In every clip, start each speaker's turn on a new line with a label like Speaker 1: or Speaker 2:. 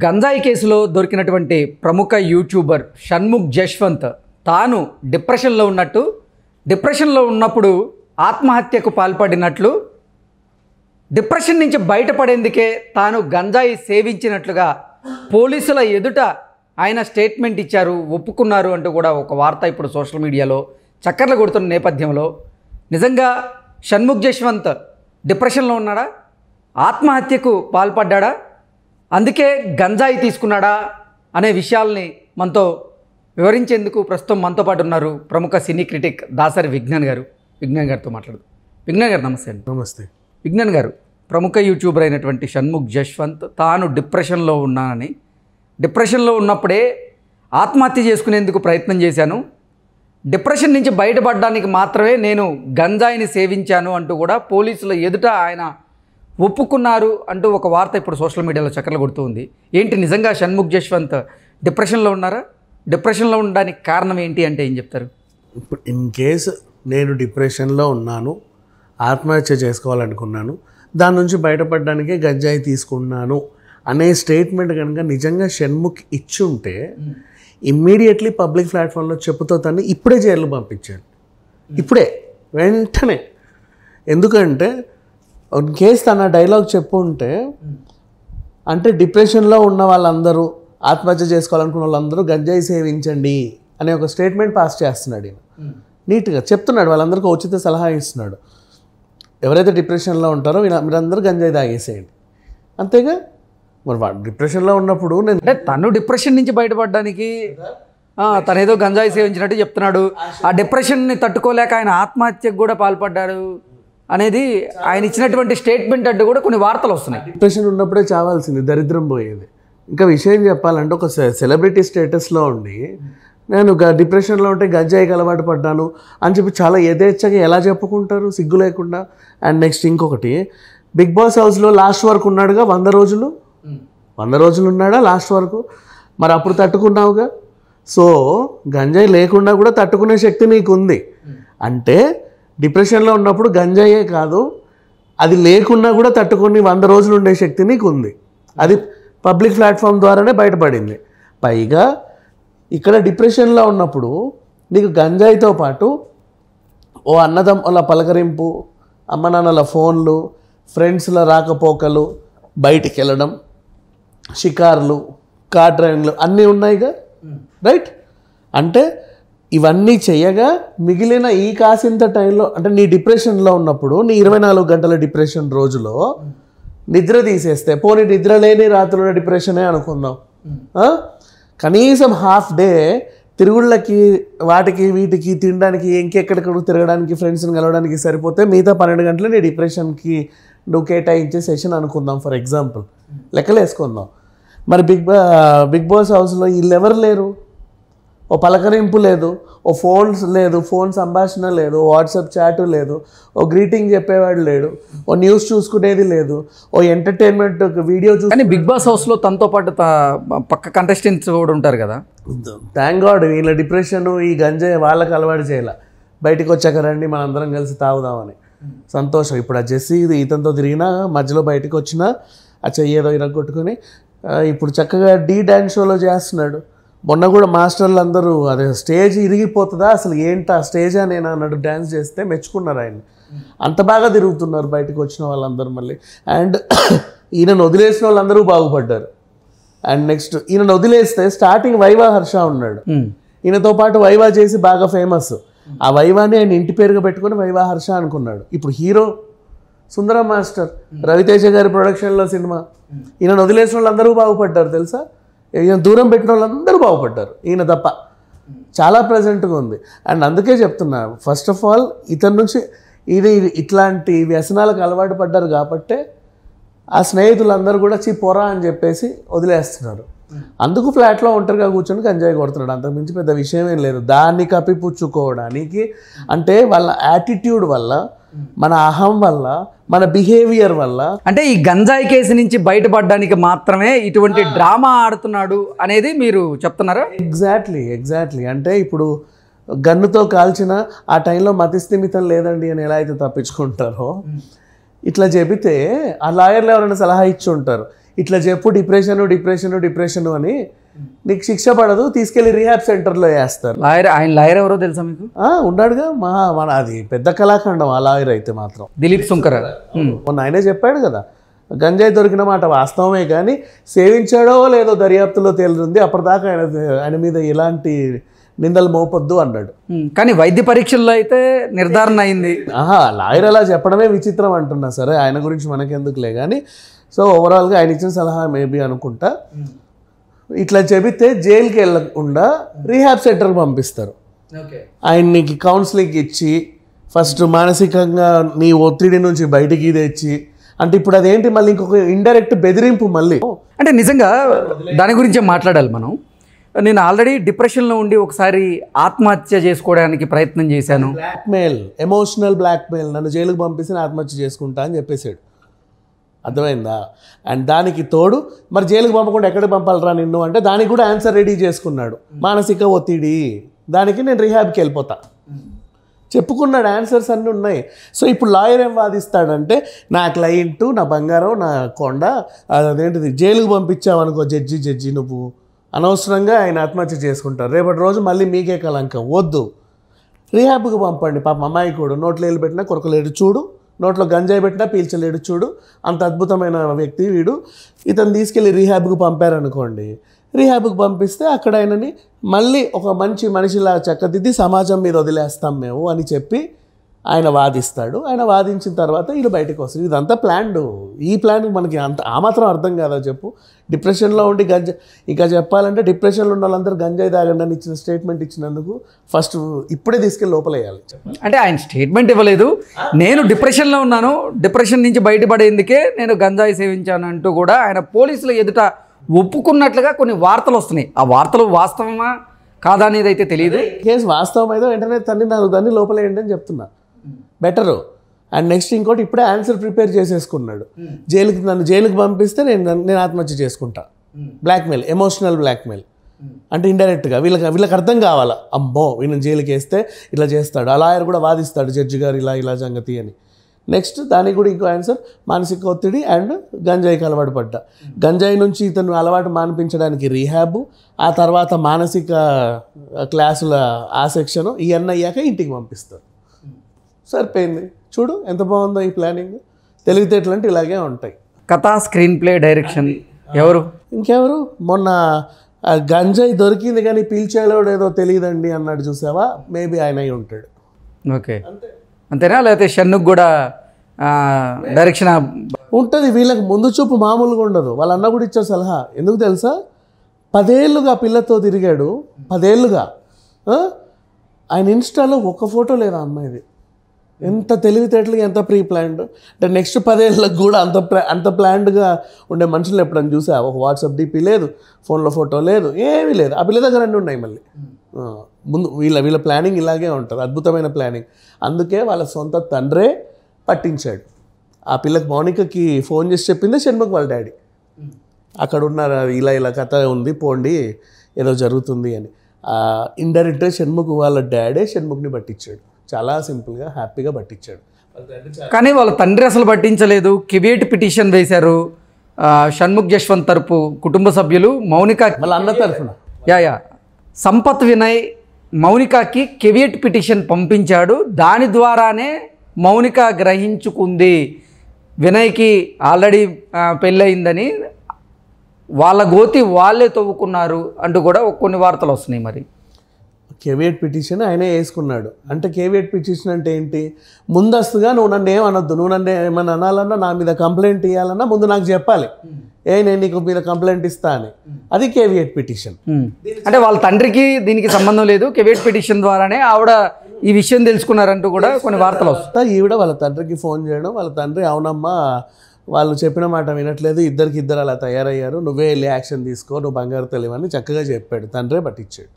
Speaker 1: గంజాయి కేసులో దొరికినటువంటి ప్రముఖ యూట్యూబర్ షణ్ముఖ్ జశ్వంత్ తాను డిప్రెషన్లో ఉన్నప్పుడు ఆత్మహత్యకు పాల్పడినట్లు, డిప్రెషన్ నుంచి బయటపడేందుకే తాను గంజాయి సేవించినట్లుగా పోలీసుల ఎదుట ఆయన స్టేట్మెంట్ ఇచ్చారు, ఒప్పుకున్నారు అంటూ కూడా ఒక వార్త ఇప్పుడు సోషల్ మీడియాలో చక్కర్లు కొడుతున్న నేపథ్యంలో నిజంగా షణ్ముఖ్ జశ్వంత్ డిప్రెషన్లో ఉన్నాడా, ఆత్మహత్యకు పాల్పడ్డా, అందుకే గంజాయి తీసుకున్నాడా అనే విషయాల్ని మనతో వివరించేందుకు ప్రస్తుతం మనతో పాటు ఉన్నారు ప్రముఖ సినీ క్రిటిక్ దాసరి విజ్ఞాన్ గారితో మాట్లాడదు. విజ్ఞాన్ గారు నమస్తే అండి.
Speaker 2: నమస్తే.
Speaker 1: విజ్ఞాన్ గారు, ప్రముఖ యూట్యూబర్ అయినటువంటి షణ్ముఖ్ జశ్వంత్ తాను డిప్రెషన్లో ఉన్నానని, డిప్రెషన్లో ఉన్నప్పుడే ఆత్మహత్య చేసుకునేందుకు ప్రయత్నం చేశాను, డిప్రెషన్ నుంచి బయటపడడానికి మాత్రమే నేను గంజాయిని సేవించాను అంటూ కూడా పోలీసుల ఎదుట ఆయన ఒప్పుకున్నారు అంటూ ఒక వార్త ఇప్పుడు సోషల్ మీడియాలో చక్కర్లు కొడుతూ ఉంది. ఏంటి నిజంగా షణ్ముఖ్ జశ్వంత్ డిప్రెషన్లో ఉన్నారా? డిప్రెషన్లో ఉండడానికి కారణం ఏంటి అంటే ఏం చెప్తారు?
Speaker 2: ఇప్పుడు ఇన్ కేసు నేను డిప్రెషన్లో ఉన్నాను, ఆత్మహత్య చేసుకోవాలనుకున్నాను, దాని నుంచి బయటపడడానికే గంజాయి తీసుకున్నాను అనే స్టేట్మెంట్ కనుక నిజంగా షణ్ముఖ్ ఇచ్చి ఉంటే ఇమ్మీడియట్లీ పబ్లిక్ ప్లాట్ఫామ్లో చెప్పుతో తను ఇప్పుడే జైలు పంపించాడు, ఇప్పుడే వెంటనే. ఎందుకంటే ఇన్ కేసు తన డైలాగ్ చెప్పు ఉంటే, అంటే డిప్రెషన్లో ఉన్న వాళ్ళందరూ, ఆత్మహత్య చేసుకోవాలనుకున్న వాళ్ళందరూ గంజాయి సేవించండి అనే ఒక స్టేట్మెంట్ పాస్ చేస్తున్నాడు. ఈయన నీట్గా చెప్తున్నాడు, వాళ్ళందరికీ ఉచిత సలహా ఇస్తున్నాడు. ఎవరైతే డిప్రెషన్లో ఉంటారో మీరందరూ గంజాయి తాగేసేయండి, అంతేగా. మరి డిప్రెషన్లో ఉన్నప్పుడు
Speaker 1: అంటే తను డిప్రెషన్ నుంచి బయటపడడానికి తనేదో గంజాయి సేవించినట్టు చెప్తున్నాడు. ఆ డిప్రెషన్ని తట్టుకోలేక ఆయన ఆత్మహత్యకు కూడా పాల్పడ్డాడు అనేది ఆయన ఇచ్చినటువంటి స్టేట్మెంట్ అంటూ కూడా కొన్ని వార్తలు వస్తున్నాయి.
Speaker 2: డిప్రెషన్ ఉన్నప్పుడే చావాల్సింది, దరిద్రం పోయేది. ఇంకా విషయం చెప్పాలంటే ఒక సెలబ్రిటీ స్టేటస్లో ఉండి నేను డిప్రెషన్లో ఉంటే గంజాయికి అలవాటు పడ్డాను అని చెప్పి చాలా యథేచ్ఛగా ఎలా చెప్పుకుంటారు, సిగ్గు లేకుండా. అండ్ నెక్స్ట్ ఇంకొకటి, బిగ్ బాస్ హౌస్లో లాస్ట్ వరకు ఉన్నాడుగా, 100 రోజులు ఉన్నాడా లాస్ట్ వరకు. మరి అప్పుడు తట్టుకున్నావుగా. సో గంజాయి లేకుండా కూడా తట్టుకునే శక్తి నీకు ఉంది. అంటే డిప్రెషన్లో ఉన్నప్పుడు గంజాయే కాదు, అది లేకున్నా కూడా తట్టుకొని 100 రోజులు ఉండే శక్తి నీకు ఉంది. అది పబ్లిక్ ప్లాట్ఫామ్ ద్వారానే బయటపడింది. పైగా ఇక్కడ డిప్రెషన్లో ఉన్నప్పుడు నీకు గంజాయితో పాటు ఓ అన్నదమ్ముల పలకరింపు, అమ్మ నాన్నల ఫోన్లు, ఫ్రెండ్స్ల రాకపోకలు, బయటికి వెళ్ళడం, షికార్లు, కార్ డ్రైవింగ్లు అన్నీ ఉన్నాయిగా, రైట్? అంటే ఇవన్నీ చేయగా మిగిలిన ఈ కాసింత టైంలో, అంటే నీ డిప్రెషన్లో ఉన్నప్పుడు, నీ 24 గంటల డిప్రెషన్ రోజులో నిద్ర తీసేస్తే, పోనీ నిద్ర లేని రాత్రుల డిప్రెషనే అనుకుందాం, కనీసం హాఫ్ డే తిరుగుళ్ళకి, వాటికి వీటికి, తినడానికి, ఇంకెక్కడికక్కడ తిరగడానికి, ఫ్రెండ్స్ని కలవడానికి సరిపోతే మిగతా 12 గంటలు నీ డిప్రెషన్కి నువ్వు కేటాయించే సెషన్ అనుకుందాం, ఫర్ ఎగ్జాంపుల్ లెక్కలు వేసుకుందాం. మరి బిగ్ బాస్ హౌస్లో వీళ్ళు ఎవరు లేరు, ఓ పలకరింపు లేదు, ఓ ఫోన్స్ లేదు, ఫోన్ సంభాషణ లేదు, వాట్సాప్ చాటు లేదు, ఓ గ్రీటింగ్ చెప్పేవాడు లేడు, ఓ న్యూస్ చూసుకునేది లేదు, ఓ ఎంటర్టైన్మెంట్ వీడియో
Speaker 1: కానీ బిగ్ బాస్ హౌస్లో తనతో పాటు పక్క కంటెస్టెంట్స్ కూడా ఉంటారు కదా.
Speaker 2: థ్యాంక్ గాడ్ వీళ్ళ డిప్రెషన్ ఈ గంజాయి వాళ్ళకి అలవాటు చేయాల. బయటకు వచ్చాక రండి మనందరం కలిసి తాగుదామని. సంతోషం. ఇప్పుడు ఆ జెస్సీ ఇతనితో తిరిగినా, మధ్యలో బయటకు వచ్చినా ఆ చెయ్యేదో ఇరగొట్టుకుని ఇప్పుడు చక్కగా డాన్స్ షోలో చేస్తున్నాడు. మొన్న కూడా మాస్టర్లు అందరూ అదే స్టేజ్ ఇరిగిపోతుందా అసలు ఏంటా స్టేజ్ అని నేను అన్నట్టు డ్యాన్స్ చేస్తే మెచ్చుకున్నారు ఆయన. అంత బాగా తిరుగుతున్నారు బయటకు వచ్చిన వాళ్ళందరూ మళ్ళీ. అండ్ ఈయనను వదిలేసిన వాళ్ళందరూ బాగుపడ్డారు. అండ్ నెక్స్ట్ ఈయనను వదిలేస్తే స్టార్టింగ్ వైవా హర్ష ఉన్నాడు, ఈయనతో పాటు వైవా చేసి బాగా ఫేమస్. ఆ వైవాని ఆయన ఇంటి పేరుగా పెట్టుకుని వైవా హర్ష అనుకున్నాడు. ఇప్పుడు హీరో సుందరం మాస్టర్, రవితేజ గారి ప్రొడక్షన్లో సినిమా. ఈయనను వదిలేసిన వాళ్ళందరూ బాగుపడ్డారు తెలుసా. ఈయన దూరం పెట్టిన వాళ్ళందరూ బాగుపడ్డారు, ఈయన తప్ప. చాలా ప్రజెంట్గా ఉంది. అండ్ అందుకే చెప్తున్నా, ఫస్ట్ ఆఫ్ ఆల్ ఇతని నుంచి ఇది ఇట్లాంటి వ్యసనాలకు అలవాటు పడ్డారు కాబట్టే ఆ స్నేహితులందరూ కూడా పోరా అని చెప్పేసి వదిలేస్తున్నారు. అందుకు ఫ్లాట్లో ఒంటరిగా కూర్చొని గంజాయి కొడుతున్నాడు. అంతకుమించి పెద్ద విషయం ఏం లేదు. దాన్ని కప్పిపుచ్చుకోవడానికి, అంటే వాళ్ళ యాటిట్యూడ్ వల్ల, మన అహం వల్ల, మన బిహేవియర్ వల్ల,
Speaker 1: అంటే ఈ గంజాయి కేసు నుంచి బయటపడడానికి మాత్రమే ఇటువంటి డ్రామా ఆడుతున్నాడు అనేది మీరు చెప్తున్నారా?
Speaker 2: ఎగ్జాక్ట్లీ. అంటే ఇప్పుడు గన్నుతో కాల్చిన ఆ టైంలో మతిస్థిమితం లేదండి అని ఎలా అయితే తప్పించుకుంటారో, ఇట్లా చెబితే ఆ లాయర్లు ఎవరైనా సలహా ఇచ్చి ఉంటారు, ఇట్లా చెప్పు డిప్రెషన్ అని, నీకు శిక్ష పడదు, తీసుకెళ్లి రీహాబ్ సెంటర్లో వేస్తారు.
Speaker 1: ఆయన లాయర్ ఎవరో తెలుసా మీకు?
Speaker 2: ఉన్నాడుగా మన అది పెద్ద కళాఖండం ఆ లాయర్ అయితే మాత్రం,
Speaker 1: దిలీప్ శుంకర్.
Speaker 2: మొన్న ఆయనే చెప్పాడు కదా, గంజాయి దొరికిన మాట వాస్తవమే కానీ సేవించాడో లేదో దర్యాప్తులో తేలుతుంది, అప్పటిదాకా ఆయన మీద ఎలాంటి నిందలు మోపొద్దు అన్నాడు.
Speaker 1: కానీ వైద్య పరీక్షల్లో అయితే నిర్ధారణ అయింది.
Speaker 2: లాయర్ అలా చెప్పడమే విచిత్రం అంటున్నా. సరే ఆయన గురించి మనకెందుకులే కానీ, సో ఓవరాల్గా ఆయన ఇచ్చిన సలహా మేబీ అనుకుంటా, ఇట్లా చెబితే జైలుకి వెళ్ళకుండా రీహాబ్ సెంటర్కి పంపిస్తారు. ఆయనకి కౌన్సిలింగ్ ఇచ్చి ఫస్ట్ మానసికంగా నీ ఒత్తిడి నుంచి బయటికి తెచ్చి, అంటే ఇప్పుడు అదేంటి మళ్ళీ ఇంకొక ఇండైరెక్ట్ బెదిరింపు మళ్ళీ.
Speaker 1: అంటే నిజంగా దాని గురించే మాట్లాడాలి మనం. నేను ఆల్రెడీ డిప్రెషన్లో ఉండి ఒకసారి ఆత్మహత్య చేసుకోవడానికి ప్రయత్నం చేశాను.
Speaker 2: బ్లాక్మెయిల్, ఎమోషనల్ బ్లాక్మెయిల్, నన్ను జైలుకి పంపిస్తే నేను ఆత్మహత్య చేసుకుంటా అని చెప్పేశాడు. అర్థమైందా? అండ్ దానికి తోడు మరి జైలుకి పంపకుండా ఎక్కడికి పంపాలరా నిన్ను అంటే దానికి కూడా ఆన్సర్ రెడీ చేసుకున్నాడు. మానసిక ఒత్తిడి, దానికి నేను రీహాబ్కి వెళ్ళిపోతా చెప్పుకున్నాడు. ఆన్సర్స్ అన్నీ ఉన్నాయి. సో ఇప్పుడు లాయర్ ఏం వాదిస్తాడంటే, నా క్లయింట్, నా బంగారం, నా కొండ, అదేంటిది జైలుకి పంపించావనుకో జడ్జి నువ్వు అనవసరంగా ఆయన ఆత్మహత్య చేసుకుంటారు, రేపటి రోజు మళ్ళీ మీకే కలంకం, వద్దు రీహాబ్కి పంపండి. పాప అమ్మాయి కూడా నోట్లో వేలు పెట్టినా కొరకలేడు చూడు, నోట్లో గంజాయి పెట్టినా పీల్చలేడు చూడు, అంత అద్భుతమైన వ్యక్తి వీడు, ఇతను తీసుకెళ్ళి రీహాబ్కి పంపారనుకోండి, రీహాబ్కి పంపిస్తే అక్కడ ఆయనని మళ్ళీ ఒక మంచి మనిషిలా చక్కదిద్ది సమాజం మీద వదిలేస్తాం మేము అని చెప్పి ఆయన వాదిస్తాడు. ఆయన వాదించిన తర్వాత వీళ్ళు బయటకు వస్తారు. ఇదంతా ప్లాన్డ్. ఈ ప్లాన్ మనకి అంత ఆ మాత్రం అర్థం కాదా చెప్పు? డిప్రెషన్లో ఉండి ఇంకా చెప్పాలంటే డిప్రెషన్లో ఉన్న వాళ్ళందరూ గంజాయి తాగండి అని ఇచ్చిన స్టేట్మెంట్ ఇచ్చినందుకు ఫస్ట్ ఇప్పుడే తీసుకెళ్ళి లోపలేయాలి.
Speaker 1: అంటే ఆయన స్టేట్మెంట్ ఇవ్వలేదు, నేను డిప్రెషన్లో ఉన్నాను, డిప్రెషన్ నుంచి బయటపడేందుకే నేను గంజాయి సేవించాను అంటూ కూడా ఆయన పోలీసుల ఎదుట ఒప్పుకున్నట్లుగా కొన్ని వార్తలు వస్తున్నాయి. ఆ వార్తలు వాస్తవమా కాదా అనేది అయితే తెలియదు.
Speaker 2: కేసు వాస్తవం అయితే వెంటనే దాన్ని లోపలేయండి అని చెప్తున్నా, బెటరు. అండ్ నెక్స్ట్ ఇంకోటి, ఇప్పుడే ఆన్సర్ ప్రిపేర్ చేసేసుకున్నాడు. నన్ను జైలుకి పంపిస్తే నేను ఆత్మహత్య చేసుకుంటా. బ్లాక్మెయిల్, ఎమోషనల్ బ్లాక్మెయిల్ అంటే ఇండైరెక్ట్గా వీళ్ళకి అర్థం కావాలా, అమ్మో వీళ్ళని జైలుకి వేస్తే ఇట్లా చేస్తాడు. ఆ లాయర్ కూడా వాదిస్తాడు, జడ్జి గారు ఇలా సంగతి అని. నెక్స్ట్ దానికి కూడా ఇంకో ఆన్సర్, మానసిక ఒత్తిడి అండ్ గంజాయికి అలవాటు పడ్డా. గంజాయి నుంచి ఇతను అలవాటు మానిపించడానికి రీహాబ్, ఆ తర్వాత మానసిక క్లాసుల ఆ సెక్షను, ఇవన్నీ అయ్యాక ఇంటికి పంపిస్తారు. సరిపోయింది. చూడు ఎంత బాగుందో ఈ ప్లానింగ్. తెలివితేటలు అంటే ఇలాగే ఉంటాయి.
Speaker 1: కథ, స్క్రీన్ ప్లే, డైరెక్షన్
Speaker 2: ఇంకెవరు? మొన్న గంజాయి దొరికింది కానీ పీల్చేవాడు ఏదో తెలియదండి అన్నాడు చూసావా, మేబీ ఆయన అయి ఉంటాడు.
Speaker 1: ఓకే, అంతేనా? లేకపోతే షన్నుకు కూడా డైరెక్షన్
Speaker 2: ఉంటుంది. వీళ్ళకి ముందు చూపు మామూలుగా ఉండదు. వాళ్ళ అన్న కూడా ఇచ్చారు సలహా. ఎందుకు తెలుసా? 10 ఏళ్ళుగా పిల్లతో తిరిగాడు, 10 ఏళ్ళుగా. ఆయన ఇన్స్టాలో ఒక్క ఫోటో లేదా అమ్మాయిది. ఎంత తెలివితేటలుగా, ఎంత ప్రీ ప్లాన్డ్. అంటే నెక్స్ట్ 10 ఏళ్ళకి కూడా అంత ప్లాన్డ్గా ఉండే మనుషులు ఎప్పుడైనా చూసా? ఒక వాట్సాప్ డిపి లేదు, ఫోన్లో ఫోటో లేదు, ఏమీ లేదు. ఆ పిల్ల దగ్గర అన్నీ ఉన్నాయి. మళ్ళీ ముందు వీళ్ళ ప్లానింగ్ ఇలాగే ఉంటుంది, అద్భుతమైన ప్లానింగ్. అందుకే వాళ్ళ సొంత తండ్రే పట్టించాడు. ఆ పిల్లకి మౌనికకి ఫోన్ చేసి చెప్పిందే షణ్ముఖ్ వాళ్ళ డాడీ. అక్కడ ఉన్నారు, ఇలా కథ ఉంది, పోండి ఏదో జరుగుతుంది అని. ఇండైరెక్ట్గా షణ్ముఖ్ వాళ్ళ డాడే షణ్ముఖ్ని పట్టించాడు. చాలా సింపుల్గా, హ్యాపీగా పట్టించాడు.
Speaker 1: కానీ వాళ్ళ తండ్రి అసలు పట్టించలేదు. కివేట్ పిటిషన్ వేశారు షణ్ముఖ్ జశ్వంత్ తరపు కుటుంబ సభ్యులు. మౌనిక
Speaker 2: వాళ్ళ అన్న తరఫున
Speaker 1: సంపత్ వినయ్ మౌనికకి కెవియట్ పిటిషన్ పంపించాడు. దాని ద్వారానే మౌనిక గ్రహించుకుంది వినయ్కి ఆల్రెడీ పెళ్ళయిందని, వాళ్ళ గోతి వాళ్ళే తవ్వుకున్నారు అంటూ కూడా కొన్ని వార్తలు వస్తున్నాయి. మరి
Speaker 2: కేవియట్ పిటిషన్ ఆయనే వేసుకున్నాడు. అంటే కేవియట్ పిటిషన్ అంటే ఏంటి? ముందస్తుగా నువ్వు నన్ను ఏమనొద్దు, నువ్వు నన్ను ఏమన్నా అనాలన్నా, నా మీద కంప్లైంట్ ఇవ్వాలన్నా ముందు నాకు చెప్పాలి, నేను నీకు మీద కంప్లైంట్ ఇస్తా అని. అది కేవియట్ పిటిషన్.
Speaker 1: అంటే వాళ్ళ తండ్రికి దీనికి సంబంధం లేదు, కేవియట్ పిటిషన్ ద్వారానే ఆవిడ ఈ విషయం తెలుసుకున్నారంటూ కూడా కొన్ని వార్తలు వస్తాయి.
Speaker 2: ఈవిడ వాళ్ళ తండ్రికి ఫోన్ చేయడం, వాళ్ళ తండ్రి అవునమ్మా వాళ్ళు చెప్పిన మాట వినట్లేదు, ఇద్దరు అలా తయారయ్యారు, నువ్వే వెళ్ళి యాక్షన్ తీసుకో, నువ్వు బంగారు తెలివని చక్కగా చెప్పాడు. తండ్రే పట్టించాడు.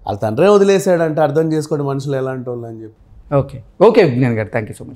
Speaker 2: వాళ్ళ తండ్రే వదిలేశాడంటే అర్థం చేసుకోండి మనుషులు ఎలాంటి వాళ్ళు అని చెప్పి.
Speaker 1: ఓకే విజ్ఞాన్ గారు, థ్యాంక్ యూ సో మచ్.